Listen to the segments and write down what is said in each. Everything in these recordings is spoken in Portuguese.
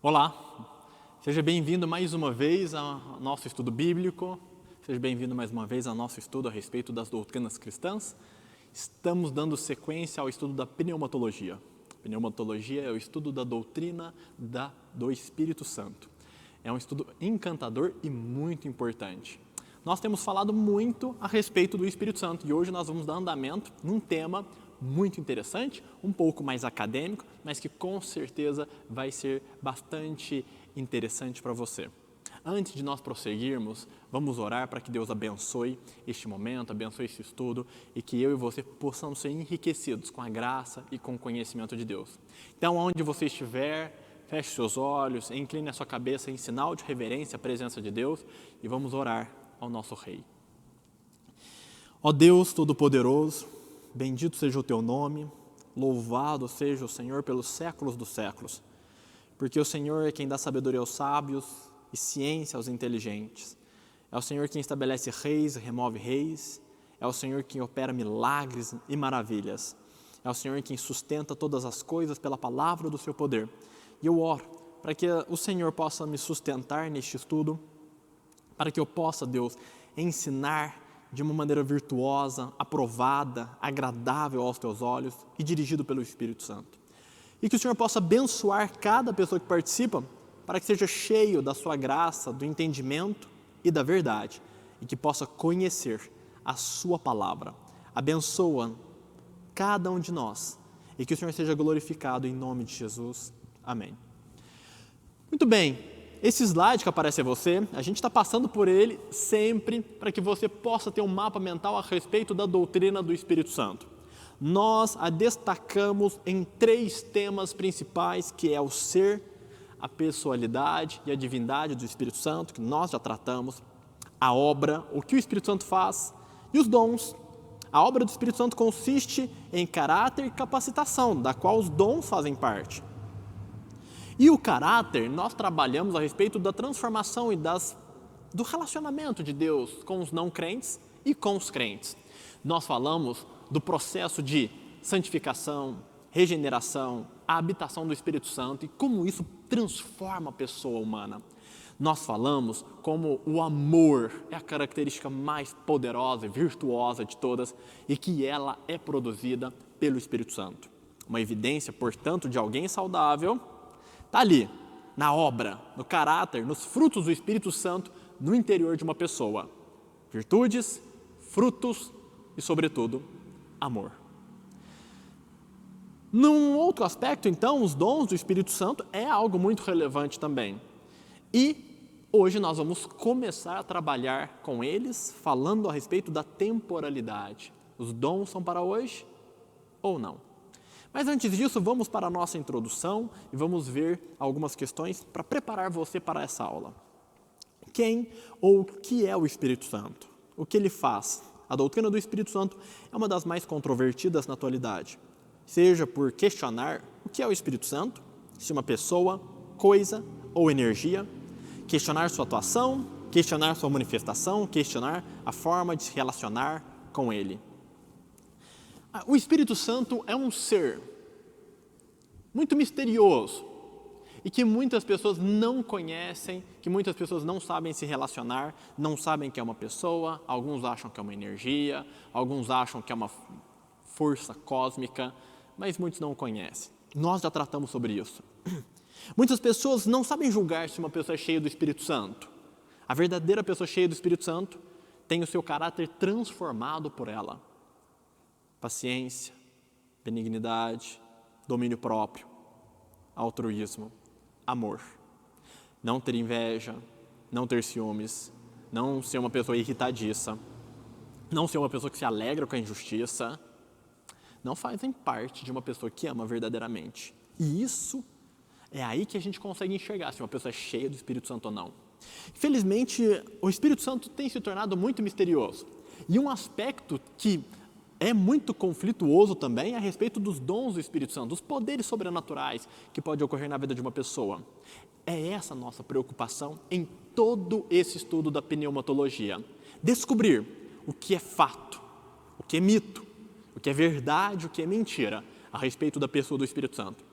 Olá, seja bem-vindo mais uma vez ao nosso estudo bíblico, seja bem-vindo mais uma vez ao nosso estudo a respeito das doutrinas cristãs. Estamos dando sequência ao estudo da pneumatologia. Pneumatologia é o estudo da doutrina do Espírito Santo. É um estudo encantador e muito importante. Nós temos falado muito a respeito do Espírito Santo e hoje nós vamos dar andamento num tema muito interessante, um pouco mais acadêmico, mas que com certeza vai ser bastante interessante para você. Antes de nós prosseguirmos, vamos orar para que Deus abençoe este momento, abençoe esse estudo e que eu e você possamos ser enriquecidos com a graça e com o conhecimento de Deus. Então, onde você estiver, feche seus olhos, incline a sua cabeça em sinal de reverência à presença de Deus e vamos orar ao nosso Rei. Ó Deus Todo-Poderoso, bendito seja o teu nome, louvado seja o Senhor pelos séculos dos séculos, porque o Senhor é quem dá sabedoria aos sábios e ciência aos inteligentes. É o Senhor quem estabelece reis e remove reis, é o Senhor quem opera milagres e maravilhas, é o Senhor quem sustenta todas as coisas pela palavra do seu poder. E eu oro para que o Senhor possa me sustentar neste estudo, para que eu possa, Deus, ensinar de uma maneira virtuosa, aprovada, agradável aos teus olhos e dirigido pelo Espírito Santo. E que o Senhor possa abençoar cada pessoa que participa para que seja cheio da sua graça, do entendimento e da verdade e que possa conhecer a sua palavra. Abençoa cada um de nós e que o Senhor seja glorificado em nome de Jesus. Amém. Muito bem. Esse slide que aparece a você, a gente está passando por ele sempre para que você possa ter um mapa mental a respeito da doutrina do Espírito Santo. Nós a destacamos em 3 temas principais, que é o ser, a pessoalidade e a divindade do Espírito Santo, que nós já tratamos, a obra, o que o Espírito Santo faz e os dons. A obra do Espírito Santo consiste em caráter e capacitação, da qual os dons fazem parte. E o caráter, nós trabalhamos a respeito da transformação e do relacionamento de Deus com os não crentes e com os crentes. Nós falamos do processo de santificação, regeneração, a habitação do Espírito Santo e como isso transforma a pessoa humana. Nós falamos como o amor é a característica mais poderosa e virtuosa de todas e que ela é produzida pelo Espírito Santo. Uma evidência, portanto, de alguém saudável está ali, na obra, no caráter, nos frutos do Espírito Santo no interior de uma pessoa. Virtudes, frutos e, sobretudo, amor. Num outro aspecto, então, os dons do Espírito Santo é algo muito relevante também. E hoje nós vamos começar a trabalhar com eles, falando a respeito da temporalidade. Os dons são para hoje ou não? Mas antes disso, vamos para a nossa introdução e vamos ver algumas questões para preparar você para essa aula. Quem ou o que é o Espírito Santo? O que ele faz? A doutrina do Espírito Santo é uma das mais controvertidas na atualidade, seja por questionar o que é o Espírito Santo, se uma pessoa, coisa ou energia, questionar sua atuação, questionar sua manifestação, questionar a forma de se relacionar com ele. O Espírito Santo é um ser muito misterioso e que muitas pessoas não conhecem, que muitas pessoas não sabem se relacionar, não sabem que é uma pessoa, alguns acham que é uma energia, alguns acham que é uma força cósmica, mas muitos não o conhecem. Nós já tratamos sobre isso. Muitas pessoas não sabem julgar se uma pessoa é cheia do Espírito Santo. A verdadeira pessoa cheia do Espírito Santo tem o seu caráter transformado por ela. Paciência, benignidade, domínio próprio, altruísmo, amor. Não ter inveja, não ter ciúmes, não ser uma pessoa irritadiça, não ser uma pessoa que se alegra com a injustiça, não fazem parte de uma pessoa que ama verdadeiramente. E isso é aí que a gente consegue enxergar se uma pessoa é cheia do Espírito Santo ou não. Infelizmente, o Espírito Santo tem se tornado muito misterioso. E um aspecto que é muito conflituoso também a respeito dos dons do Espírito Santo, dos poderes sobrenaturais que podem ocorrer na vida de uma pessoa. É essa a nossa preocupação em todo esse estudo da pneumatologia. Descobrir o que é fato, o que é mito, o que é verdade, o que é mentira a respeito da pessoa do Espírito Santo.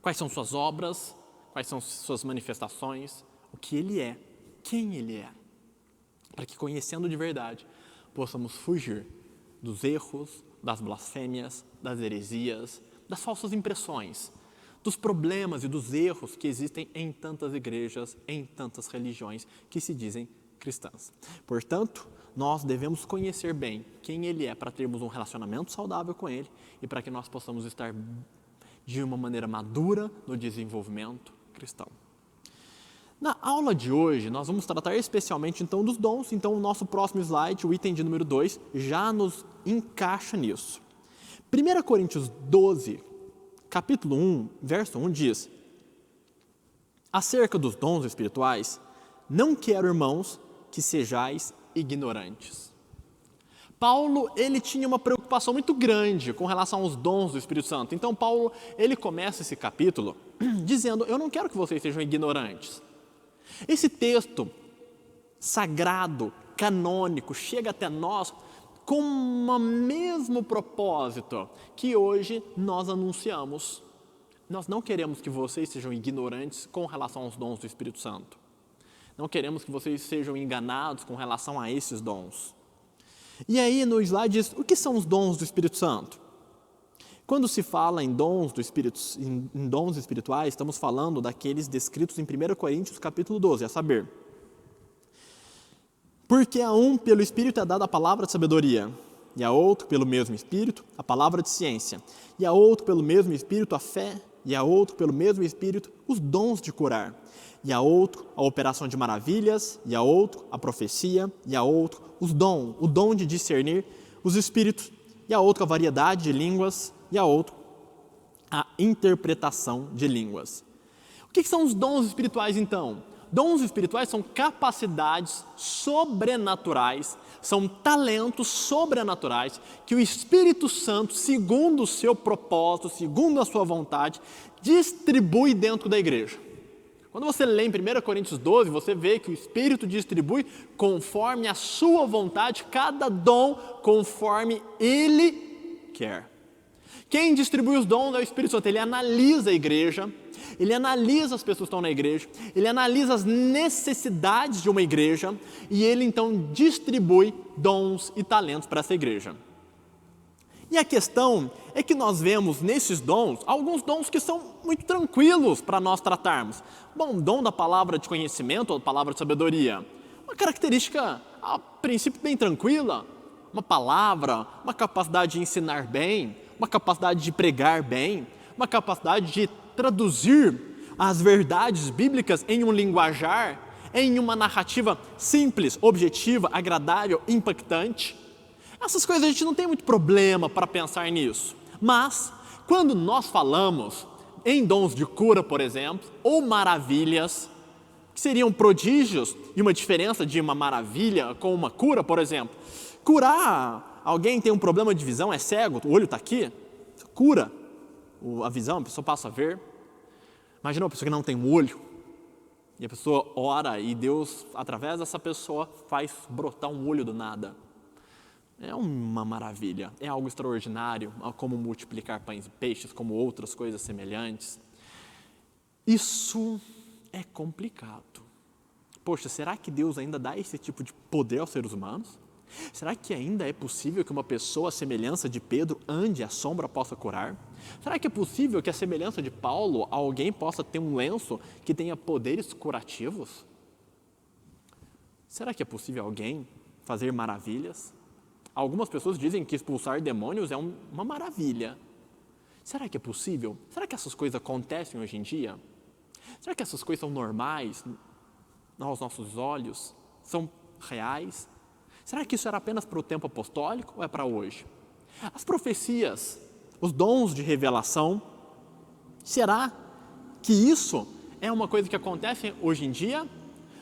Quais são suas obras, quais são suas manifestações, o que Ele é, quem Ele é, para que, conhecendo de verdade, possamos fugir dos erros, das blasfêmias, das heresias, das falsas impressões, dos problemas e dos erros que existem em tantas igrejas, em tantas religiões que se dizem cristãs. Portanto, nós devemos conhecer bem quem Ele é para termos um relacionamento saudável com Ele e para que nós possamos estar de uma maneira madura no desenvolvimento cristão. Na aula de hoje, nós vamos tratar especialmente então dos dons. Então, o nosso próximo slide, o item de número 2, já nos encaixa nisso. 1 Coríntios 12, capítulo 1, verso 1 diz: acerca dos dons espirituais, não quero, irmãos, que sejais ignorantes. Paulo, ele tinha uma preocupação muito grande com relação aos dons do Espírito Santo. Então, Paulo, ele começa esse capítulo dizendo: eu não quero que vocês sejam ignorantes. Esse texto sagrado, canônico, chega até nós com o mesmo propósito que hoje nós anunciamos. Nós não queremos que vocês sejam ignorantes com relação aos dons do Espírito Santo. Não queremos que vocês sejam enganados com relação a esses dons. E aí no slide diz, o que são os dons do Espírito Santo? Quando se fala em dons do Espírito, em dons espirituais, estamos falando daqueles descritos em 1 Coríntios capítulo 12, a saber, porque a um pelo Espírito é dada a palavra de sabedoria, e a outro pelo mesmo Espírito a palavra de ciência, e a outro pelo mesmo Espírito a fé, e a outro pelo mesmo Espírito os dons de curar, e a outro a operação de maravilhas, e a outro a profecia, e a outro o dom de discernir os espíritos, e a outro a variedade de línguas, e a outro a interpretação de línguas. O que são os dons espirituais então? Dons espirituais são capacidades sobrenaturais, são talentos sobrenaturais que o Espírito Santo, segundo o seu propósito, segundo a sua vontade, distribui dentro da igreja. Quando você lê em 1 Coríntios 12, você vê que o Espírito distribui conforme a sua vontade, cada dom conforme Ele quer. Quem distribui os dons é o Espírito Santo. Ele analisa a igreja, ele analisa as pessoas que estão na igreja, ele analisa as necessidades de uma igreja e ele então distribui dons e talentos para essa igreja. E a questão é que nós vemos nesses dons, alguns dons que são muito tranquilos para nós tratarmos. Bom, dom da palavra de conhecimento ou da palavra de sabedoria, uma característica, a princípio, bem tranquila. Uma palavra, uma capacidade de ensinar bem, uma capacidade de pregar bem, uma capacidade de traduzir as verdades bíblicas em um linguajar, em uma narrativa simples, objetiva, agradável, impactante. Essas coisas a gente não tem muito problema para pensar nisso. Mas, quando nós falamos em dons de cura, por exemplo, ou maravilhas, que seriam prodígios, e uma diferença de uma maravilha com uma cura, por exemplo. Curar, alguém tem um problema de visão, é cego, o olho está aqui, cura a visão, a pessoa passa a ver. Imagina uma pessoa que não tem um olho, e a pessoa ora e Deus, através dessa pessoa, faz brotar um olho do nada. É uma maravilha, é algo extraordinário, como multiplicar pães e peixes, como outras coisas semelhantes. Isso é complicado. Poxa, será que Deus ainda dá esse tipo de poder aos seres humanos? Será que ainda é possível que uma pessoa à semelhança de Pedro ande e a sombra possa curar? Será que é possível que a semelhança de Paulo, alguém possa ter um lenço que tenha poderes curativos? Será que é possível alguém fazer maravilhas? Algumas pessoas dizem que expulsar demônios é uma maravilha. Será que é possível? Será que essas coisas acontecem hoje em dia? Será que essas coisas são normais aos nossos olhos? São reais? Será que isso era apenas para o tempo apostólico ou é para hoje? As profecias, os dons de revelação, será que isso é uma coisa que acontece hoje em dia?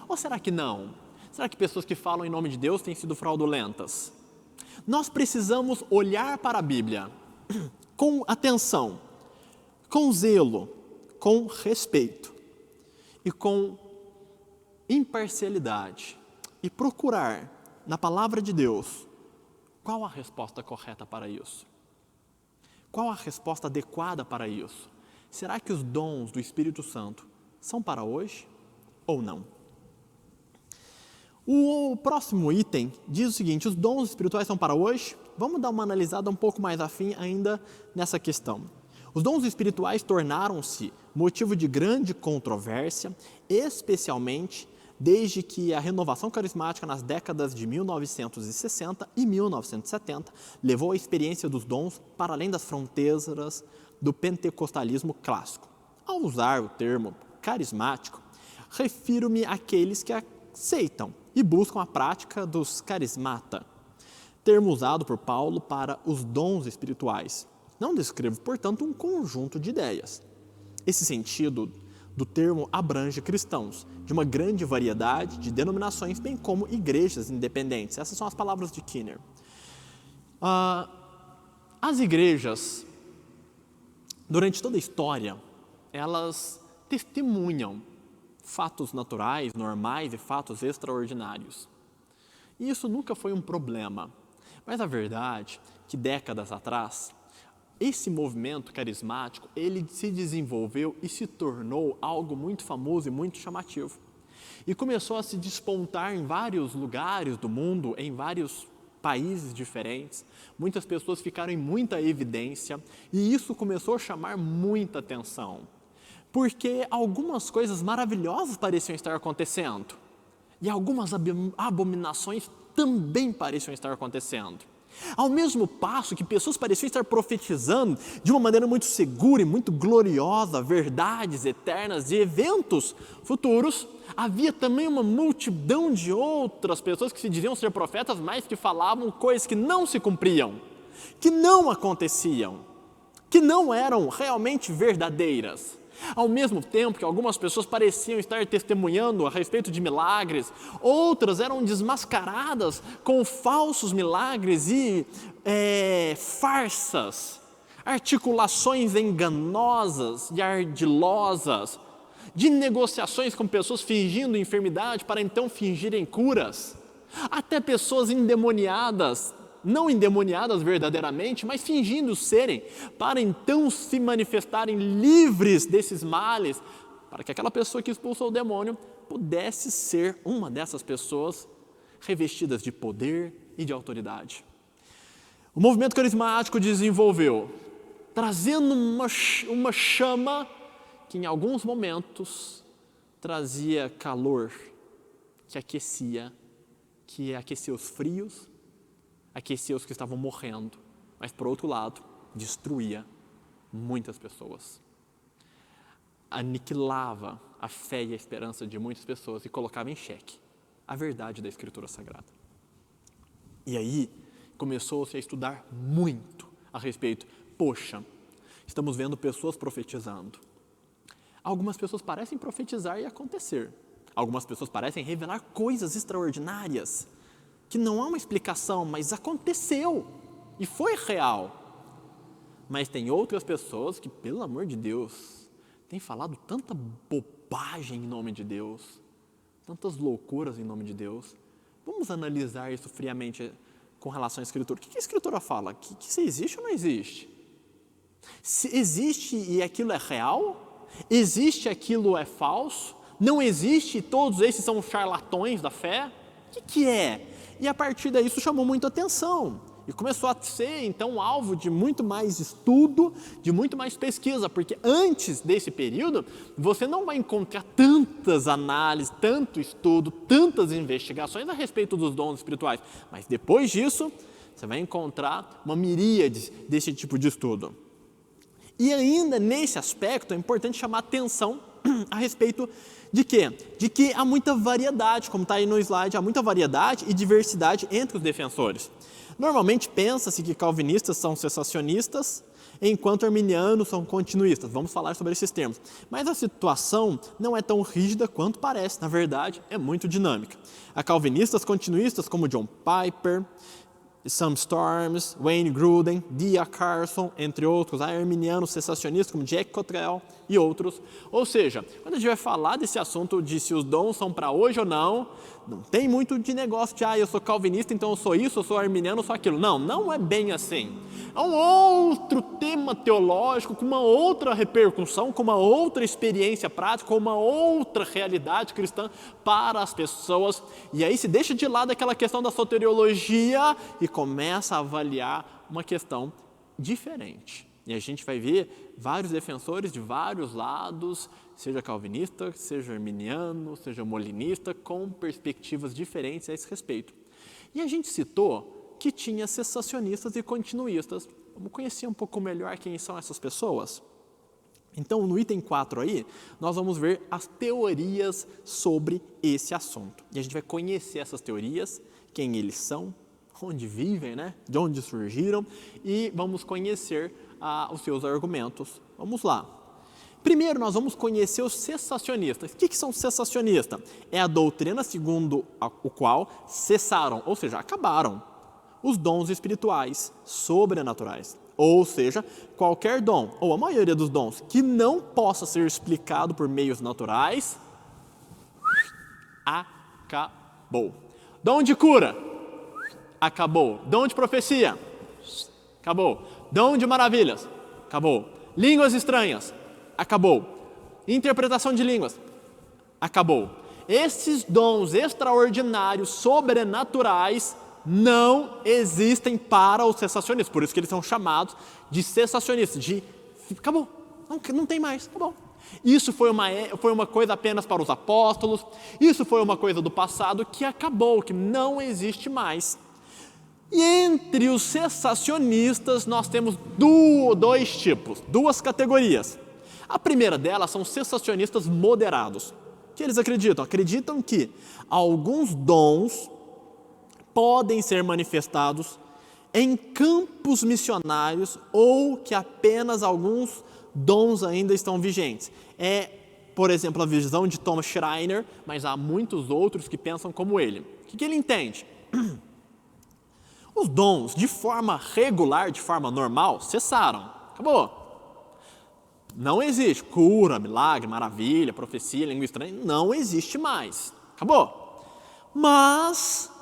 Ou será que não? Será que pessoas que falam em nome de Deus têm sido fraudulentas? Nós precisamos olhar para a Bíblia com atenção, com zelo, com respeito e com imparcialidade e procurar na palavra de Deus qual a resposta correta para isso. Qual a resposta adequada para isso? Será que os dons do Espírito Santo são para hoje ou não? O próximo item diz o seguinte: os dons espirituais são para hoje? Vamos dar uma analisada um pouco mais afim ainda nessa questão. Os dons espirituais tornaram-se motivo de grande controvérsia, especialmente desde que a renovação carismática nas décadas de 1960 e 1970 levou a experiência dos dons para além das fronteiras do pentecostalismo clássico. Ao usar o termo carismático, refiro-me àqueles que aceitam e buscam a prática dos carismata, termo usado por Paulo para os dons espirituais. Não descrevo, portanto, um conjunto de ideias. Esse sentido do termo abrange cristãos de uma grande variedade de denominações, bem como igrejas independentes. Essas são as palavras de Kinner. As igrejas, durante toda a história, elas testemunham fatos naturais, normais e fatos extraordinários. E isso nunca foi um problema. Mas a verdade é que décadas atrás, esse movimento carismático, ele se desenvolveu e se tornou algo muito famoso e muito chamativo. E começou a se despontar em vários lugares do mundo, em vários países diferentes. Muitas pessoas ficaram em muita evidência e isso começou a chamar muita atenção. Porque algumas coisas maravilhosas pareciam estar acontecendo e algumas abominações também pareciam estar acontecendo. Ao mesmo passo que pessoas pareciam estar profetizando de uma maneira muito segura e muito gloriosa verdades eternas e eventos futuros, havia também uma multidão de outras pessoas que se diziam ser profetas, mas que falavam coisas que não se cumpriam, que não aconteciam, que não eram realmente verdadeiras. Ao mesmo tempo que algumas pessoas pareciam estar testemunhando a respeito de milagres, outras eram desmascaradas com falsos milagres e farsas, articulações enganosas e ardilosas, de negociações com pessoas fingindo enfermidade para então fingirem curas, até pessoas endemoniadas, não endemoniadas verdadeiramente, mas fingindo serem, para então se manifestarem livres desses males, para que aquela pessoa que expulsou o demônio pudesse ser uma dessas pessoas revestidas de poder e de autoridade. O movimento carismático desenvolveu, trazendo uma chama que em alguns momentos trazia calor, que aquecia os frios, aquecia os que estavam morrendo, mas por outro lado, destruía muitas pessoas. Aniquilava a fé e a esperança de muitas pessoas e colocava em xeque a verdade da Escritura Sagrada. E aí, começou-se a estudar muito a respeito. Poxa, estamos vendo pessoas profetizando. Algumas pessoas parecem profetizar e acontecer. Algumas pessoas parecem revelar coisas extraordinárias, que não há uma explicação, mas aconteceu e foi real. Mas tem outras pessoas que, pelo amor de Deus, têm falado tanta bobagem em nome de Deus, tantas loucuras em nome de Deus. Vamos analisar isso friamente com relação à Escritura. O que a Escritura fala? Que isso existe ou não existe? Se existe e aquilo é real? Existe e aquilo é falso? Não existe e todos esses são charlatões da fé? O que é? E a partir daí isso chamou muita atenção e começou a ser então alvo de muito mais estudo, de muito mais pesquisa, porque antes desse período você não vai encontrar tantas análises, tanto estudo, tantas investigações a respeito dos dons espirituais, mas depois disso você vai encontrar uma miríade desse tipo de estudo. E ainda nesse aspecto é importante chamar atenção a respeito de quê? De que há muita variedade, como está aí no slide, há muita variedade e diversidade entre os defensores. Normalmente pensa-se que calvinistas são cessacionistas, enquanto arminianos são continuistas. Vamos falar sobre esses termos. Mas a situação não é tão rígida quanto parece. Na verdade, é muito dinâmica. Há calvinistas continuistas como John Piper, Sam Storms, Wayne Grudem, D.A. Carson, entre outros, há arminianos cessacionistas como Jack Cottrell e outros. Ou seja, quando a gente vai falar desse assunto de se os dons são para hoje ou não tem muito de negócio de eu sou calvinista, então eu sou isso, eu sou arminiano, eu sou aquilo. Não é bem assim. É um outro tema teológico, com uma outra repercussão, com uma outra experiência prática, com uma outra realidade cristã para as pessoas. E aí se deixa de lado aquela questão da soteriologia e começa a avaliar uma questão diferente. E a gente vai ver vários defensores de vários lados, seja calvinista, seja arminiano, seja molinista, com perspectivas diferentes a esse respeito. E a gente citou que tinha cessacionistas e continuistas. Vamos conhecer um pouco melhor quem são essas pessoas? Então, no item 4 aí, nós vamos ver as teorias sobre esse assunto. E a gente vai conhecer essas teorias, quem eles são, onde vivem, né? De onde surgiram, e vamos conhecer os seus argumentos. Vamos lá. Primeiro, nós vamos conhecer os cessacionistas. O que são cessacionistas? É a doutrina segundo o qual cessaram, ou seja, acabaram os dons espirituais sobrenaturais. Ou seja, qualquer dom, ou a maioria dos dons, que não possa ser explicado por meios naturais, acabou. Dom de cura, acabou. Dom de profecia, acabou. Dom de maravilhas, acabou. Línguas estranhas, acabou. Interpretação de línguas, acabou. Esses dons extraordinários, sobrenaturais, não existem para os cessacionistas. Por isso que eles são chamados de cessacionistas, acabou, não tem mais, acabou. Isso foi uma coisa apenas para os apóstolos, isso foi uma coisa do passado que acabou, que não existe mais. E entre os cessacionistas nós temos dois tipos, duas categorias. A primeira delas são cessacionistas moderados. O que eles acreditam? Acreditam que alguns dons podem ser manifestados em campos missionários ou que apenas alguns dons ainda estão vigentes. É, por exemplo, a visão de Thomas Schreiner, mas há muitos outros que pensam como ele. O que ele entende? Os dons, de forma regular, de forma normal, cessaram. Acabou. Não existe cura, milagre, maravilha, profecia, língua estranha, não existe mais. Acabou. Mas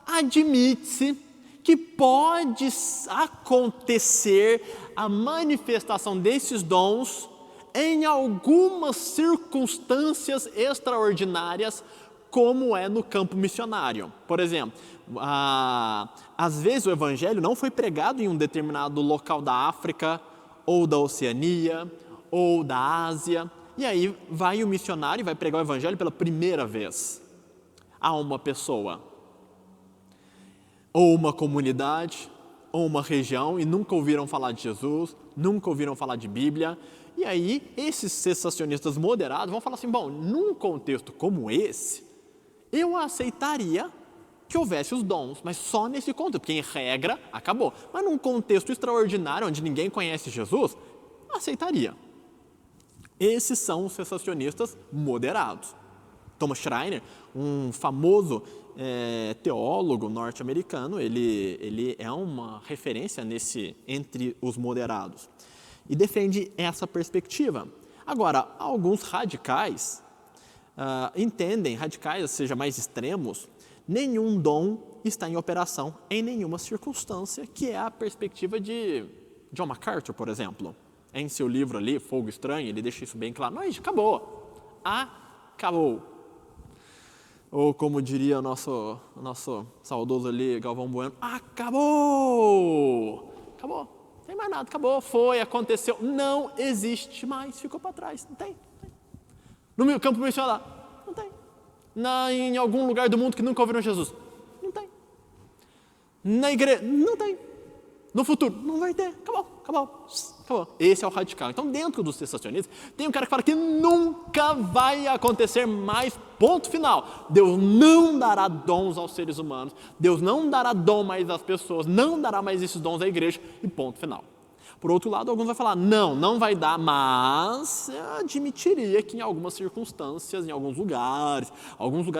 admite-se que pode acontecer a manifestação desses dons em algumas circunstâncias extraordinárias, como é no campo missionário. Por exemplo, às vezes o evangelho não foi pregado em um determinado local da África, ou da Oceania, ou da Ásia, e aí vai o missionário e vai pregar o evangelho pela primeira vez a uma pessoa, ou uma comunidade, ou uma região, e nunca ouviram falar de Jesus, nunca ouviram falar de Bíblia. E aí, esses cessacionistas moderados vão falar assim, bom, num contexto como esse, eu aceitaria que houvesse os dons, mas só nesse contexto, porque em regra, acabou. Mas num contexto extraordinário, onde ninguém conhece Jesus, aceitaria. Esses são os cessacionistas moderados. Thomas Schreiner, um famoso teólogo norte-americano, ele é uma referência entre os moderados e defende essa perspectiva. Agora, alguns radicais entendem, radicais, seja mais extremos, nenhum dom está em operação em nenhuma circunstância, que é a perspectiva de John MacArthur, por exemplo. Em seu livro ali, Fogo Estranho, ele deixa isso bem claro. Não, acabou. Acabou. Ou como diria o nosso saudoso ali, Galvão Bueno, acabou! Acabou, não tem mais nada, acabou, foi, aconteceu, não existe mais, ficou para trás, não tem. No meu campo missionário, não tem. Em algum lugar do mundo que nunca ouviram Jesus, não tem. Na igreja, não tem. No futuro, não vai ter, acabou. Esse é o radical. Então, dentro dos cessacionistas, tem um cara que fala que nunca vai acontecer mais, ponto final. Deus não dará dons aos seres humanos, Deus não dará dom mais às pessoas, não dará mais esses dons à igreja, e ponto final. Por outro lado, alguns vão falar, não vai dar, mas admitiria que em algumas circunstâncias, em alguns lugares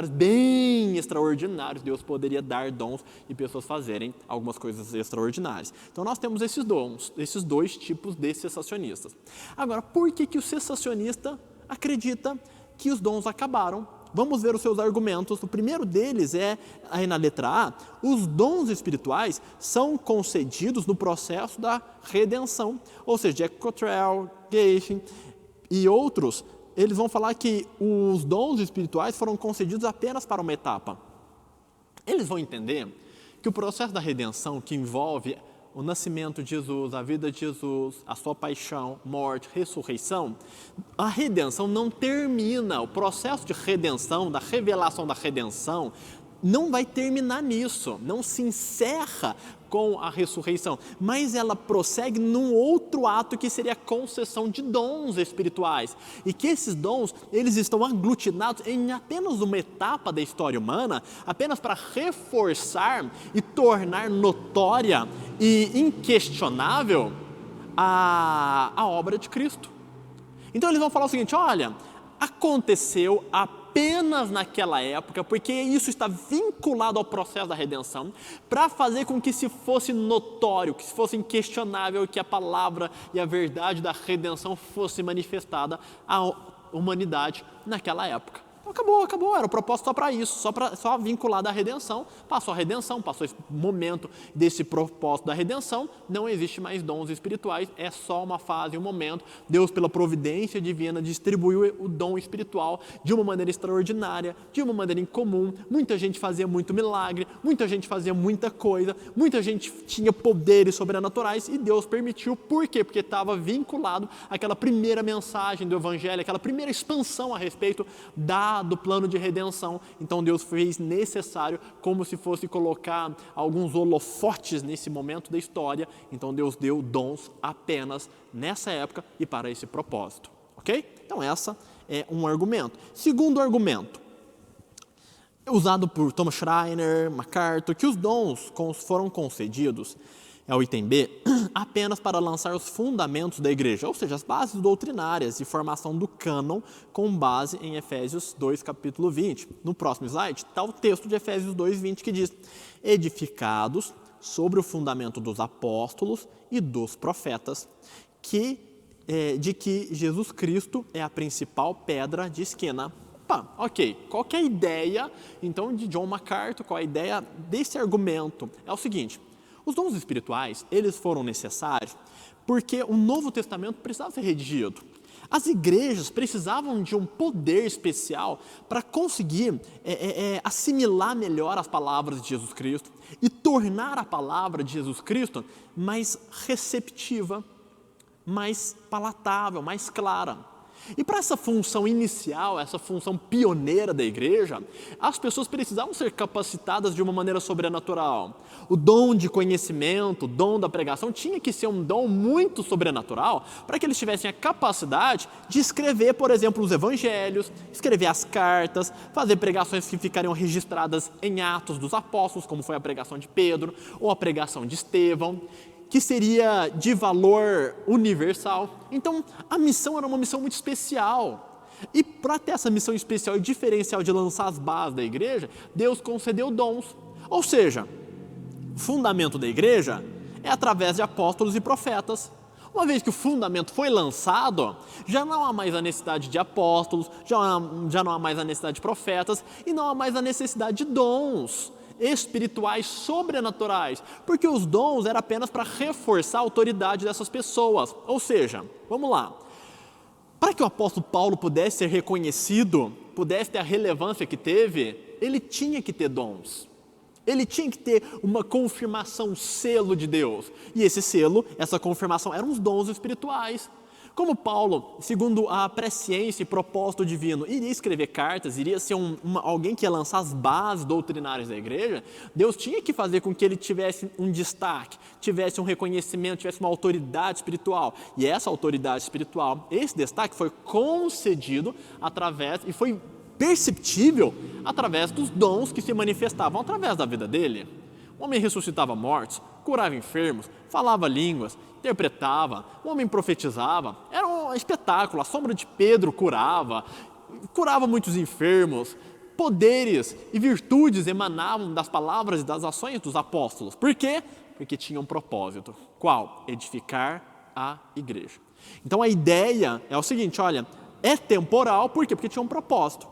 bem extraordinários, Deus poderia dar dons e pessoas fazerem algumas coisas extraordinárias. Então nós temos esses dons, esses dois tipos de cessacionistas. Agora, por que o cessacionista acredita que os dons acabaram? vamos ver os seus argumentos. O primeiro deles é, aí na letra A, os dons espirituais são concedidos no processo da redenção. Ou seja, Jack Cottrell, Geichen e outros, eles vão falar que os dons espirituais foram concedidos apenas para uma etapa. Eles vão entender que o processo da redenção, que envolve o nascimento de Jesus, a vida de Jesus, a sua paixão, morte, ressurreição, a redenção não termina, o processo de redenção, da revelação da redenção, não vai terminar nisso, não se encerra com a ressurreição, mas ela prossegue num outro ato que seria a concessão de dons espirituais, e que esses dons, eles estão aglutinados em apenas uma etapa da história humana, apenas para reforçar e tornar notória e inquestionável a obra de Cristo. Então eles vão falar o seguinte, olha, aconteceu apenas naquela época, porque isso está vinculado ao processo da redenção, para fazer com que se fosse notório, que se fosse inquestionável, que a palavra e a verdade da redenção fosse manifestada à humanidade naquela época. Acabou, era o propósito só para isso, só vinculado à redenção. Passou a redenção, passou esse momento desse propósito da redenção, não existe mais dons espirituais, é só uma fase, um momento. Deus, pela providência divina, distribuiu o dom espiritual de uma maneira extraordinária, de uma maneira incomum. Muita gente fazia muito milagre, muita gente fazia muita coisa, muita gente tinha poderes sobrenaturais e Deus permitiu. Por quê? Porque estava vinculado àquela primeira mensagem do Evangelho, aquela primeira expansão a respeito do plano de redenção. Então Deus fez necessário, como se fosse colocar alguns holofotes nesse momento da história. Então Deus deu dons apenas nessa época e para esse propósito, ok? Então essa é um argumento. Segundo argumento, usado por Thomas Schreiner, MacArthur, que os dons foram concedidos, é o item B, apenas para lançar os fundamentos da igreja, ou seja, as bases doutrinárias e formação do cânon com base em Efésios 2, capítulo 20. No próximo slide está o texto de Efésios 2, 20, que diz: edificados sobre o fundamento dos apóstolos e dos profetas, de que Jesus Cristo é a principal pedra de esquina. Ok, qual que é a ideia, então, de John MacArthur, qual é a ideia desse argumento? É o seguinte: os dons espirituais, eles foram necessários porque o Novo Testamento precisava ser redigido. As igrejas precisavam de um poder especial para conseguir assimilar melhor as palavras de Jesus Cristo e tornar a palavra de Jesus Cristo mais receptiva, mais palatável, mais clara. E para essa função inicial, essa função pioneira da igreja, as pessoas precisavam ser capacitadas de uma maneira sobrenatural. O dom de conhecimento, o dom da pregação, tinha que ser um dom muito sobrenatural para que eles tivessem a capacidade de escrever, por exemplo, os evangelhos, escrever as cartas, fazer pregações que ficariam registradas em Atos dos Apóstolos, como foi a pregação de Pedro ou a pregação de Estevão, que seria de valor universal. Então, a missão era uma missão muito especial. E para ter essa missão especial e diferencial de lançar as bases da igreja, Deus concedeu dons. Ou seja, o fundamento da igreja é através de apóstolos e profetas. Uma vez que o fundamento foi lançado, já não há mais a necessidade de apóstolos, já não há mais a necessidade de profetas e não há mais a necessidade de dons espirituais sobrenaturais, porque os dons eram apenas para reforçar a autoridade dessas pessoas. Ou seja, vamos lá, para que o apóstolo Paulo pudesse ser reconhecido, pudesse ter a relevância que teve, ele tinha que ter dons. Ele tinha que ter uma confirmação, um selo de Deus. E esse selo, essa confirmação, eram os dons espirituais. Como Paulo, segundo a presciência e propósito divino, iria escrever cartas, iria ser alguém que ia lançar as bases doutrinárias da igreja, Deus tinha que fazer com que ele tivesse um destaque, tivesse um reconhecimento, tivesse uma autoridade espiritual. E essa autoridade espiritual, esse destaque foi concedido e foi perceptível através dos dons que se manifestavam através da vida dele. O homem ressuscitava mortos, curava enfermos, falava línguas, interpretava, o homem profetizava, era um espetáculo. A sombra de Pedro curava muitos enfermos, poderes e virtudes emanavam das palavras e das ações dos apóstolos. Por quê? Porque tinha um propósito. Qual? Edificar a igreja. Então a ideia é o seguinte, olha, é temporal, por quê? Porque tinha um propósito.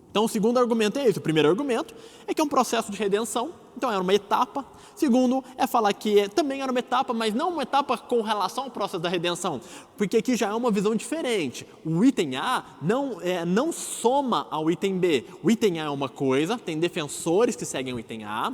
Então, o segundo argumento é esse. O primeiro argumento é que é um processo de redenção, então era uma etapa. Segundo, é falar que também era uma etapa, mas não uma etapa com relação ao processo da redenção, porque aqui já é uma visão diferente. O item A não soma ao item B. O item A é uma coisa, tem defensores que seguem o item A.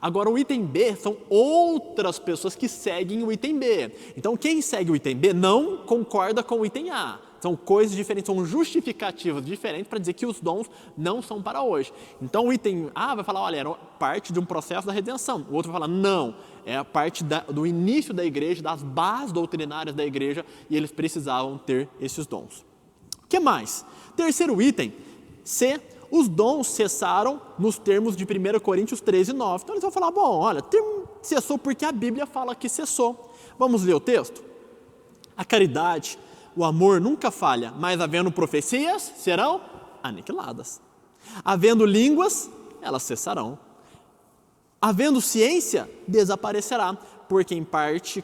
Agora, o item B são outras pessoas que seguem o item B. Então, quem segue o item B não concorda com o item A. São coisas diferentes, são justificativas diferentes para dizer que os dons não são para hoje. Então, o item A vai falar, olha, era parte de um processo da redenção. O outro vai falar, não, é a parte do início da igreja, das bases doutrinárias da igreja, e eles precisavam ter esses dons. O que mais? Terceiro item, C, os dons cessaram nos termos de 1 Coríntios 13, 9. Então, eles vão falar, bom, olha, cessou porque a Bíblia fala que cessou. Vamos ler o texto? A caridade, o amor nunca falha, mas havendo profecias, serão aniquiladas. Havendo línguas, elas cessarão. Havendo ciência, desaparecerá, porque em parte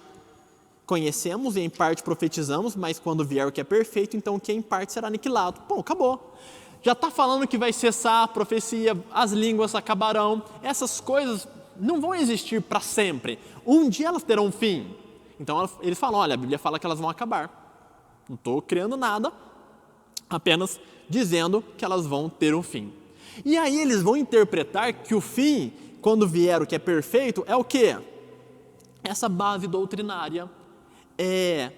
conhecemos e em parte profetizamos, mas quando vier o que é perfeito, então o que é em parte será aniquilado. Bom, acabou. Já está falando que vai cessar a profecia, as línguas acabarão, essas coisas não vão existir para sempre. Um dia elas terão um fim. Então eles falam, olha, a Bíblia fala que elas vão acabar. Não estou criando nada, apenas dizendo que elas vão ter um fim. E aí eles vão interpretar que o fim, quando vier o que é perfeito, é o quê? Essa base doutrinária é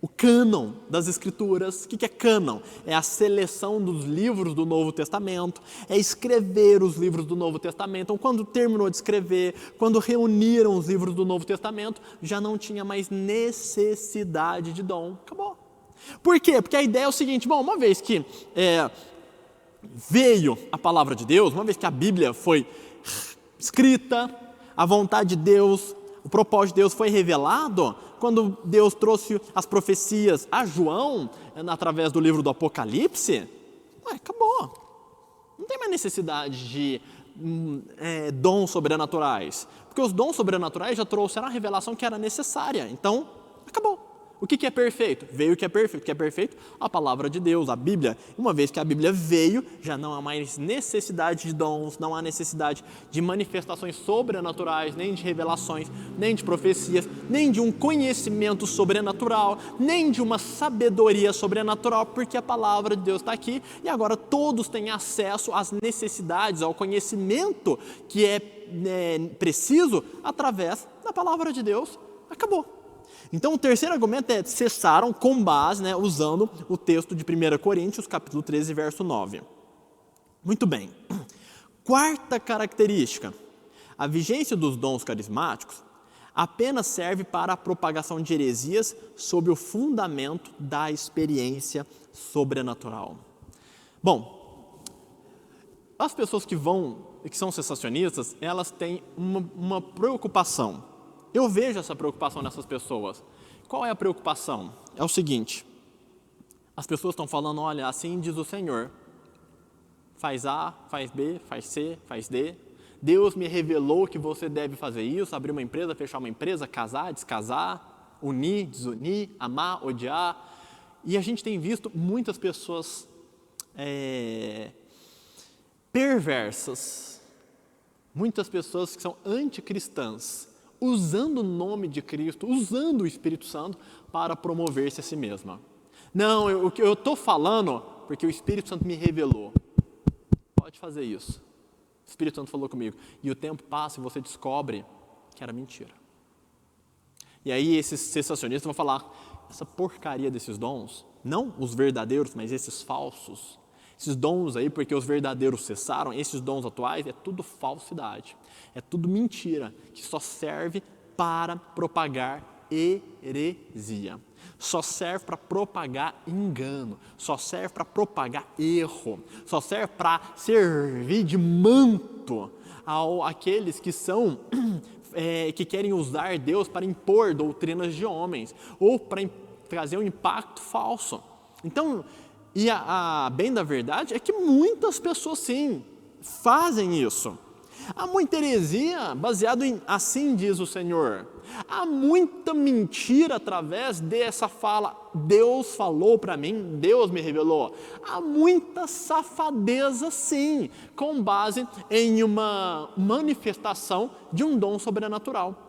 o cânon das Escrituras. O que é cânon? É a seleção dos livros do Novo Testamento, é escrever os livros do Novo Testamento. Então, quando terminou de escrever, quando reuniram os livros do Novo Testamento, já não tinha mais necessidade de dom. Acabou. Por quê? Porque a ideia é o seguinte, bom, uma vez que veio a palavra de Deus, uma vez que a Bíblia foi escrita, a vontade de Deus, o propósito de Deus foi revelado, quando Deus trouxe as profecias a João, através do livro do Apocalipse, acabou. Não tem mais necessidade de dons sobrenaturais, porque os dons sobrenaturais já trouxeram a revelação que era necessária, então acabou. O que é perfeito? Veio o que é perfeito. O que é perfeito? A palavra de Deus, a Bíblia. Uma vez que a Bíblia veio, já não há mais necessidade de dons, não há necessidade de manifestações sobrenaturais, nem de revelações, nem de profecias, nem de um conhecimento sobrenatural, nem de uma sabedoria sobrenatural, porque a palavra de Deus está aqui e agora todos têm acesso às necessidades, ao conhecimento que é preciso através da palavra de Deus. Acabou. Então, o terceiro argumento é cessaram com base, usando o texto de 1 Coríntios, capítulo 13, verso 9. Muito bem. Quarta característica. A vigência dos dons carismáticos apenas serve para a propagação de heresias sob o fundamento da experiência sobrenatural. Bom, as pessoas que são cessacionistas, elas têm uma preocupação. Eu vejo essa preocupação nessas pessoas. Qual é a preocupação? É o seguinte, as pessoas estão falando, olha, assim diz o Senhor, faz A, faz B, faz C, faz D, Deus me revelou que você deve fazer isso, abrir uma empresa, fechar uma empresa, casar, descasar, unir, desunir, amar, odiar, e a gente tem visto muitas pessoas perversas, muitas pessoas que são anticristãs, usando o nome de Cristo, usando o Espírito Santo para promover-se a si mesma. Não, eu estou falando porque o Espírito Santo me revelou. Pode fazer isso. O Espírito Santo falou comigo. E o tempo passa e você descobre que era mentira. E aí esses cessacionistas vão falar, essa porcaria desses dons, não os verdadeiros, mas esses falsos, esses dons aí, porque os verdadeiros cessaram, esses dons atuais, é tudo falsidade. É tudo mentira, que só serve para propagar heresia. Só serve para propagar engano. Só serve para propagar erro. Só serve para servir de manto àqueles que que querem usar Deus para impor doutrinas de homens ou para trazer um impacto falso. Então, bem da verdade é que muitas pessoas sim fazem isso. Há muita heresia baseada em assim diz o Senhor. Há muita mentira através dessa fala Deus falou para mim, Deus me revelou. Há muita safadeza, sim, com base em uma manifestação de um dom sobrenatural.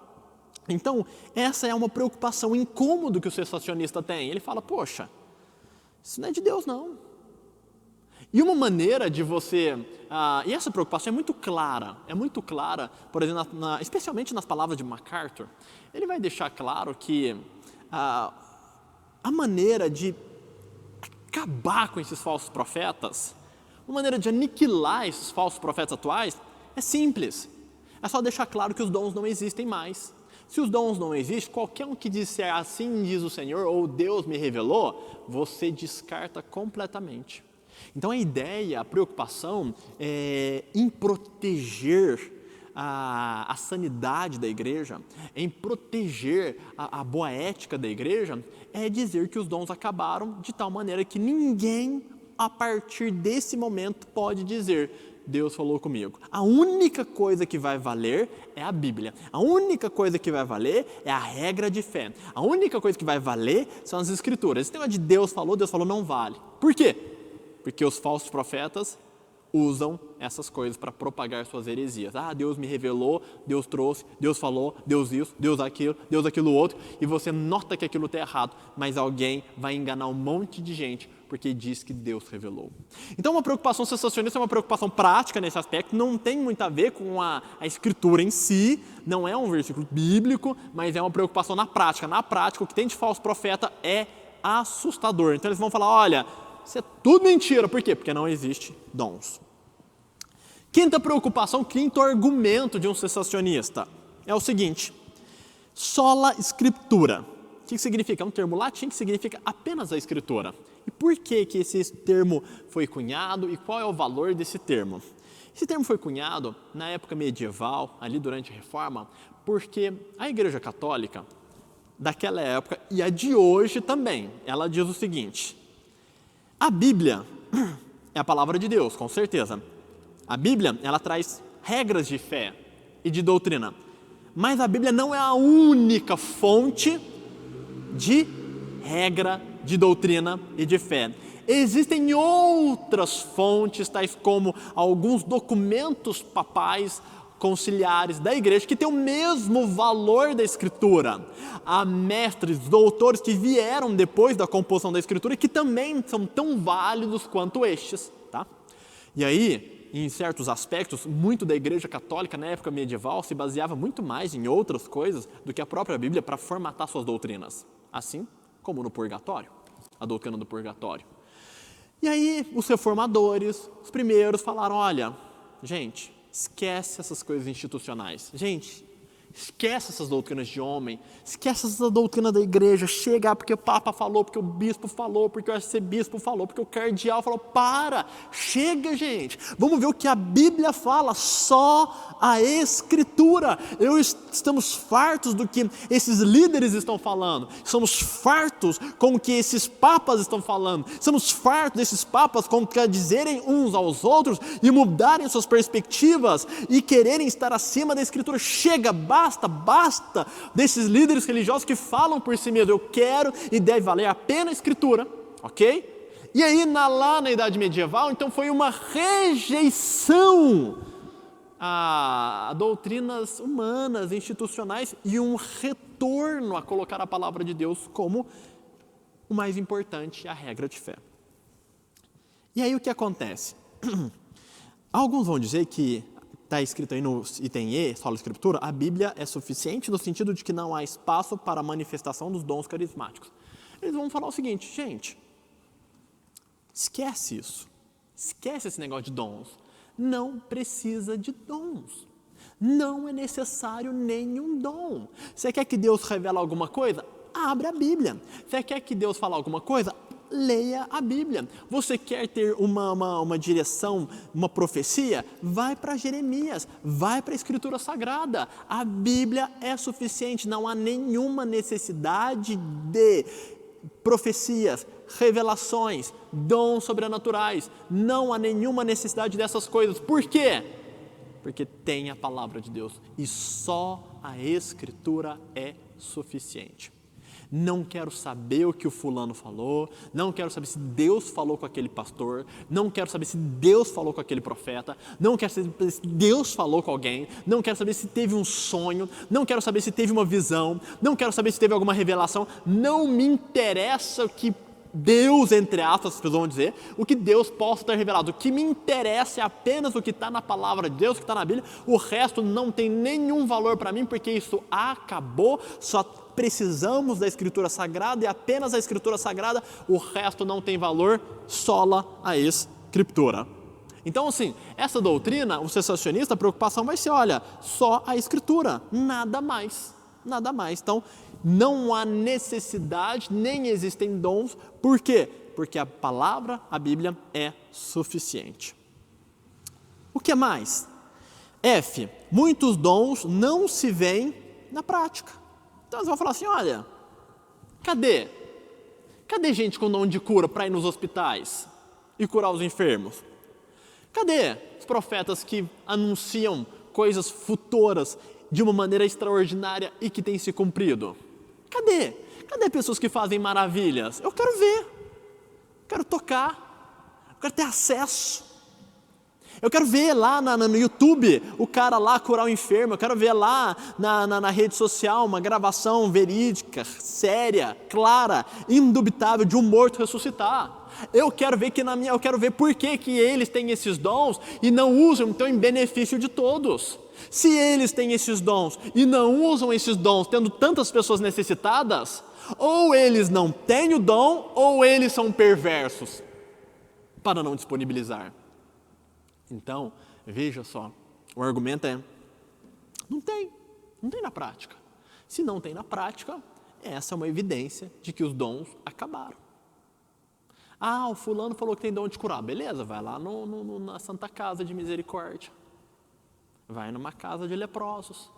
Então, essa é uma preocupação incômoda que o cessacionista tem. Ele fala, poxa, isso não é de Deus, não. E uma maneira de você... e essa preocupação é muito clara, por exemplo, especialmente nas palavras de MacArthur. Ele vai deixar claro que a maneira de acabar com esses falsos profetas, uma maneira de aniquilar esses falsos profetas atuais, é simples. É só deixar claro que os dons não existem mais. Se os dons não existem, qualquer um que disser assim diz o Senhor, ou Deus me revelou, você descarta completamente. Então a ideia, a preocupação em proteger a sanidade da igreja, em proteger a boa ética da igreja, é dizer que os dons acabaram de tal maneira que ninguém, a partir desse momento, pode dizer, Deus falou comigo. A única coisa que vai valer é a Bíblia. A única coisa que vai valer é a regra de fé. A única coisa que vai valer são as Escrituras. Esse tema de Deus falou não vale. Por quê? Porque os falsos profetas usam essas coisas para propagar suas heresias. Deus me revelou, Deus trouxe, Deus falou, Deus isso, Deus aquilo outro, e você nota que aquilo está errado, mas alguém vai enganar um monte de gente porque diz que Deus revelou. Então uma preocupação cessacionista é uma preocupação prática nesse aspecto, não tem muito a ver com a escritura em si, não é um versículo bíblico, mas é uma preocupação na prática. Na prática, o que tem de falso profeta é assustador. Então eles vão falar, olha, isso é tudo mentira. Por quê? Porque não existe dons. Quinta preocupação, quinto argumento de um cessacionista é o seguinte, sola scriptura. O que significa? É um termo latim que significa apenas a escritura. E por que esse termo foi cunhado e qual é o valor desse termo? Esse termo foi cunhado na época medieval, ali durante a Reforma, porque a Igreja Católica daquela época e a de hoje também, ela diz o seguinte, a Bíblia é a palavra de Deus, com certeza. A Bíblia, ela traz regras de fé e de doutrina. Mas a Bíblia não é a única fonte de regra, de doutrina e de fé. Existem outras fontes, tais como alguns documentos papais, conciliares da igreja, que têm o mesmo valor da Escritura. Há mestres, doutores que vieram depois da composição da Escritura e que também são tão válidos quanto estes. Tá? E aí, em certos aspectos, muito da igreja católica na época medieval se baseava muito mais em outras coisas do que a própria Bíblia para formatar suas doutrinas. Assim como no purgatório, a doutrina do purgatório. E aí, os reformadores, os primeiros falaram, olha, gente, esquece essas coisas institucionais. Gente, esquece essas doutrinas de homem, esquece essa doutrina da igreja, chega porque o Papa falou, porque o Bispo falou, porque o Arcebispo falou, porque o Cardeal falou, chega gente, vamos ver o que a Bíblia fala, só a Escritura. Estamos fartos do que esses líderes estão falando, estamos fartos com o que esses papas estão falando, estamos fartos desses papas contradizerem uns aos outros e mudarem suas perspectivas e quererem estar acima da Escritura. Chega, basta desses líderes religiosos que falam por si mesmos, eu quero e deve valer a pena a Escritura, ok? E aí lá na Idade Medieval, então foi uma rejeição a doutrinas humanas, institucionais e um retorno a colocar a palavra de Deus como o mais importante, a regra de fé. E aí o que acontece? Alguns vão dizer que está escrito aí no item E, sola escritura, a Bíblia é suficiente no sentido de que não há espaço para a manifestação dos dons carismáticos. Eles vão falar o seguinte, gente, esquece isso, esquece esse negócio de dons, não precisa de dons, não é necessário nenhum dom. Você quer que Deus revele alguma coisa? Abre a Bíblia. Você quer que Deus fale alguma coisa? Leia a Bíblia. Você quer ter uma direção, uma profecia? Vai para Jeremias, vai para a Escritura Sagrada. A Bíblia é suficiente, não há nenhuma necessidade de profecias, revelações, dons sobrenaturais. Não há nenhuma necessidade dessas coisas. Por quê? Porque tem a palavra de Deus e só a Escritura é suficiente. Não quero saber o que o fulano falou, não quero saber se Deus falou com aquele pastor, não quero saber se Deus falou com aquele profeta, não quero saber se Deus falou com alguém, não quero saber se teve um sonho, não quero saber se teve uma visão, não quero saber se teve alguma revelação, não me interessa o que Deus, entre aspas, as pessoas vão dizer, o que Deus possa ter revelado. O que me interessa é apenas o que está na palavra de Deus, o que está na Bíblia. O resto não tem nenhum valor para mim, porque isso acabou. Só precisamos da Escritura Sagrada e apenas a Escritura Sagrada. O resto não tem valor, sola a Escritura. Então, assim, essa doutrina, o cessacionista, a preocupação vai ser, olha, só a Escritura, nada mais, nada mais. Então, não há necessidade, nem existem dons. Por quê? Porque a palavra, a Bíblia, é suficiente. O que mais? F. Muitos dons não se veem na prática. Então, eles vão falar assim, olha, cadê? Cadê gente com dom de cura para ir nos hospitais e curar os enfermos? Cadê os profetas que anunciam coisas futuras de uma maneira extraordinária e que tem se cumprido? Cadê? Cadê pessoas que fazem maravilhas? Eu quero ver, quero tocar, eu quero ter acesso. Eu quero ver lá no YouTube o cara lá curar o enfermo, eu quero ver lá na rede social uma gravação verídica, séria, clara, indubitável de um morto ressuscitar. Eu quero ver eu quero ver por que eles têm esses dons e não usam então em benefício de todos. Se eles têm esses dons e não usam esses dons, tendo tantas pessoas necessitadas, ou eles não têm o dom, ou eles são perversos para não disponibilizar. Então, veja só, o argumento é, não tem na prática. Se não tem na prática, essa é uma evidência de que os dons acabaram. Ah, o fulano falou que tem dom de curar. Beleza, vai lá na Santa Casa de Misericórdia. Vai numa casa de leprosos.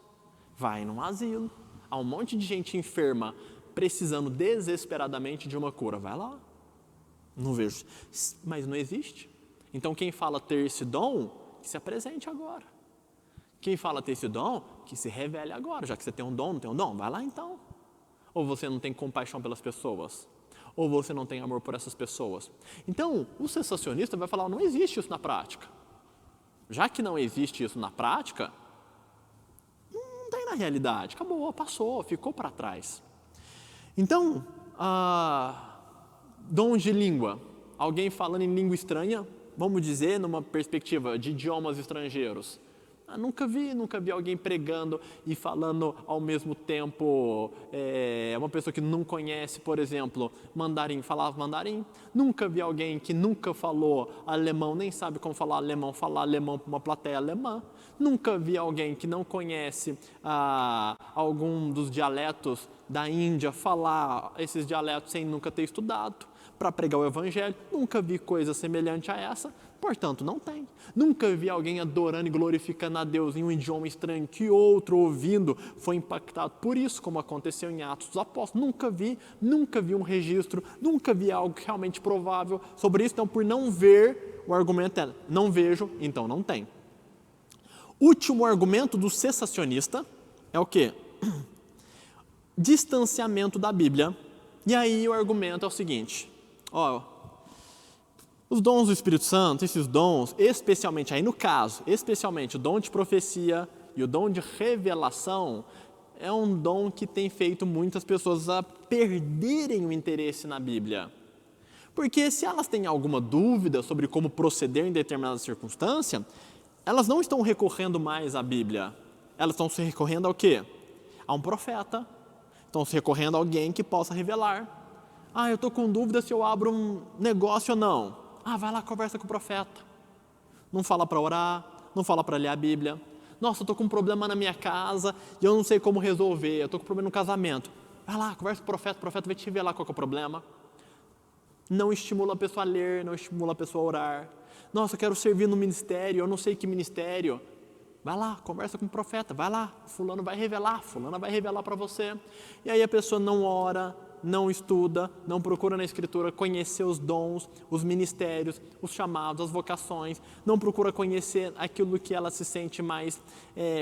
Vai num asilo. Há um monte de gente enferma precisando desesperadamente de uma cura. Vai lá. Não vejo. Mas não existe. Então quem fala ter esse dom, que se apresente agora. Quem fala ter esse dom, que se revele agora. Já que você tem um dom, não tem um dom, vai lá então. Ou você não tem compaixão pelas pessoas. Ou você não tem amor por essas pessoas. Então, o cessacionista vai falar, não existe isso na prática. Já que não existe isso na prática, não tem na realidade. Acabou, passou, ficou para trás. Então, dons de língua. Alguém falando em língua estranha, vamos dizer, numa perspectiva de idiomas estrangeiros. Nunca vi alguém pregando e falando ao mesmo tempo, uma pessoa que não conhece, por exemplo, mandarim, falava mandarim. Nunca vi alguém que nunca falou alemão, nem sabe como falar alemão para uma plateia alemã. Nunca vi alguém que não conhece algum dos dialetos da Índia falar esses dialetos sem nunca ter estudado para pregar o evangelho. Nunca vi coisa semelhante a essa. Portanto, não tem. Nunca vi alguém adorando e glorificando a Deus em um idioma estranho que outro ouvindo foi impactado por isso, como aconteceu em Atos dos Apóstolos. Nunca vi um registro, nunca vi algo realmente provável sobre isso. Então, por não ver, o argumento é, não vejo, então não tem. Último argumento do cessacionista é o quê? Distanciamento da Bíblia. E aí o argumento é o seguinte, os dons do Espírito Santo, esses dons, especialmente o dom de profecia e o dom de revelação, é um dom que tem feito muitas pessoas a perderem o interesse na Bíblia. Porque se elas têm alguma dúvida sobre como proceder em determinada circunstância, elas não estão recorrendo mais à Bíblia. Elas estão se recorrendo ao quê? A um profeta. Estão se recorrendo a alguém que possa revelar. Eu estou com dúvida se eu abro um negócio ou não. Vai lá, conversa com o profeta. Não fala para orar, não fala para ler a Bíblia. Nossa, eu estou com um problema na minha casa e eu não sei como resolver, eu estou com um problema no casamento. Vai lá, conversa com o profeta vai te revelar qual que é o problema. Não estimula a pessoa a ler, não estimula a pessoa a orar. Nossa, eu quero servir no ministério, eu não sei que ministério. Vai lá, conversa com o profeta, vai lá, fulana vai revelar para você. E aí a pessoa não ora, não estuda, não procura na Escritura conhecer os dons, os ministérios, os chamados, as vocações, não procura conhecer aquilo que ela se sente mais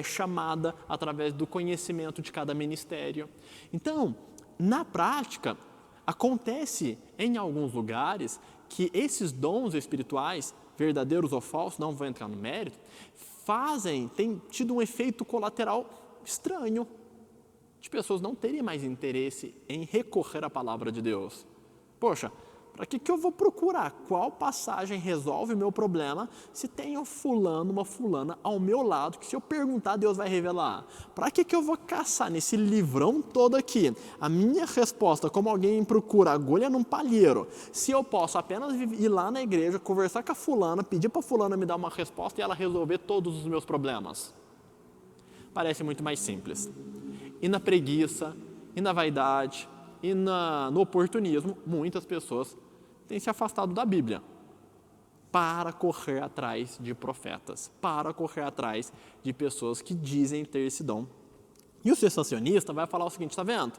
chamada através do conhecimento de cada ministério. Então, na prática, acontece em alguns lugares que esses dons espirituais, verdadeiros ou falsos, não vou entrar no mérito, têm tido um efeito colateral estranho, de pessoas não terem mais interesse em recorrer à palavra de Deus. Poxa, para que eu vou procurar qual passagem resolve o meu problema se tem um fulano, uma fulana ao meu lado, que se eu perguntar, Deus vai revelar? Para que eu vou caçar nesse livrão todo aqui a minha resposta, como alguém procura agulha num palheiro, se eu posso apenas ir lá na igreja, conversar com a fulana, pedir para a fulana me dar uma resposta e ela resolver todos os meus problemas? Parece muito mais simples. E na preguiça, e na vaidade, e no oportunismo, muitas pessoas têm se afastado da Bíblia para correr atrás de profetas, para correr atrás de pessoas que dizem ter esse dom. E o cessacionista vai falar o seguinte, está vendo?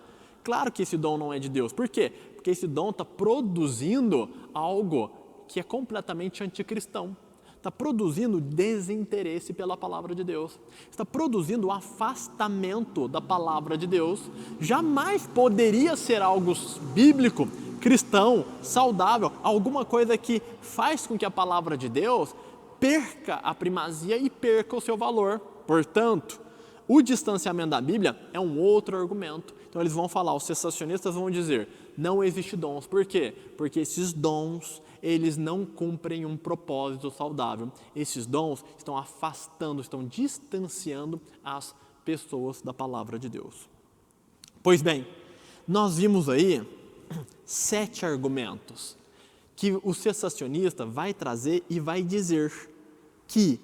Claro que esse dom não é de Deus. Por quê? Porque esse dom está produzindo algo que é completamente anticristão. Está produzindo desinteresse pela palavra de Deus. Está produzindo o afastamento da palavra de Deus. Jamais poderia ser algo bíblico, cristão, saudável, alguma coisa que faz com que a palavra de Deus perca a primazia e perca o seu valor. Portanto, o distanciamento da Bíblia é um outro argumento. Então eles vão falar, os cessacionistas vão dizer, não existe dons. Por quê? Porque esses dons, eles não cumprem um propósito saudável. Esses dons estão afastando, estão distanciando as pessoas da palavra de Deus. Pois bem, nós vimos aí 7 argumentos que o cessacionista vai trazer e vai dizer que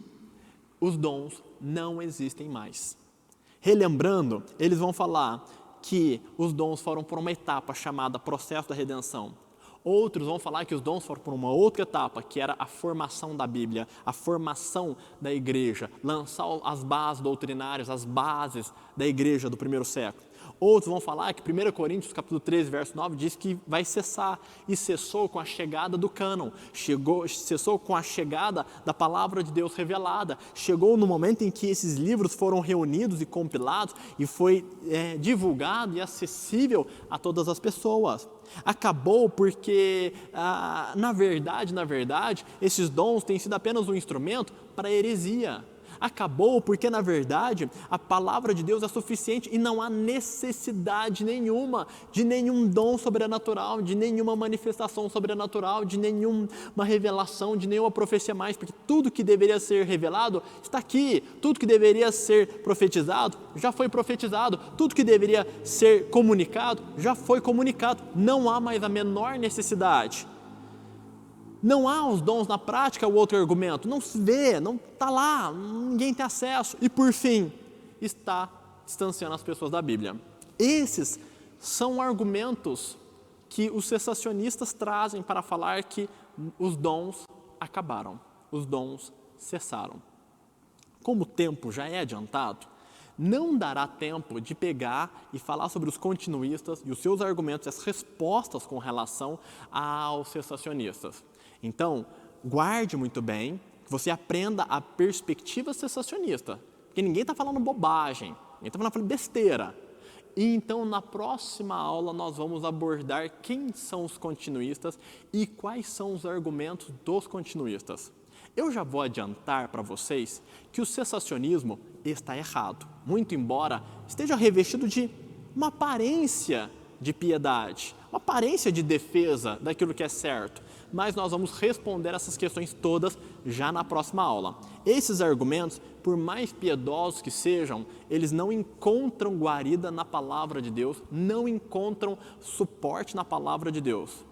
os dons não existem mais. Relembrando, eles vão falar que os dons foram por uma etapa chamada processo da redenção. Outros vão falar que os dons foram por uma outra etapa, que era a formação da Bíblia, a formação da igreja, lançar as bases doutrinárias, as bases da igreja do primeiro século. Outros vão falar que 1 Coríntios, capítulo 13, verso 9, diz que vai cessar, e cessou com a chegada do cânon, cessou com a chegada da palavra de Deus revelada, chegou no momento em que esses livros foram reunidos e compilados, e foi divulgado e acessível a todas as pessoas. Acabou porque, na verdade, esses dons têm sido apenas um instrumento para a heresia. Acabou porque, na verdade, a palavra de Deus é suficiente e não há necessidade nenhuma de nenhum dom sobrenatural, de nenhuma manifestação sobrenatural, de nenhuma revelação, de nenhuma profecia mais, porque tudo que deveria ser revelado está aqui, tudo que deveria ser profetizado já foi profetizado, tudo que deveria ser comunicado já foi comunicado, não há mais a menor necessidade. Não há os dons na prática, o outro argumento, não se vê, não está lá, ninguém tem acesso. E por fim, está distanciando as pessoas da Bíblia. Esses são argumentos que os cessacionistas trazem para falar que os dons acabaram, os dons cessaram. Como o tempo já é adiantado, não dará tempo de pegar e falar sobre os continuistas e os seus argumentos e as respostas com relação aos cessacionistas. Então, guarde muito bem, que você aprenda a perspectiva cessacionista, porque ninguém está falando bobagem, ninguém está falando besteira. E então, na próxima aula, nós vamos abordar quem são os continuistas e quais são os argumentos dos continuistas. Eu já vou adiantar para vocês que o cessacionismo está errado, muito embora esteja revestido de uma aparência de piedade, uma aparência de defesa daquilo que é certo. Mas nós vamos responder essas questões todas já na próxima aula. Esses argumentos, por mais piedosos que sejam, eles não encontram guarida na palavra de Deus, não encontram suporte na palavra de Deus.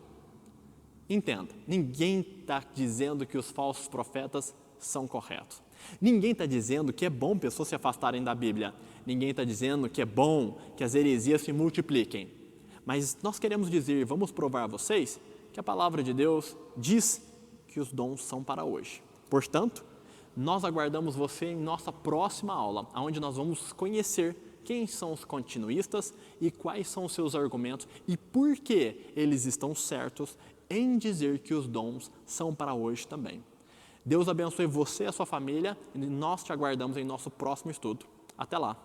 Entenda, ninguém está dizendo que os falsos profetas são corretos. Ninguém está dizendo que é bom pessoas se afastarem da Bíblia. Ninguém está dizendo que é bom que as heresias se multipliquem. Mas nós queremos dizer, vamos provar a vocês, que a palavra de Deus diz que os dons são para hoje. Portanto, nós aguardamos você em nossa próxima aula, onde nós vamos conhecer quem são os continuistas e quais são os seus argumentos e por que eles estão certos em dizer que os dons são para hoje também. Deus abençoe você e a sua família e nós te aguardamos em nosso próximo estudo. Até lá!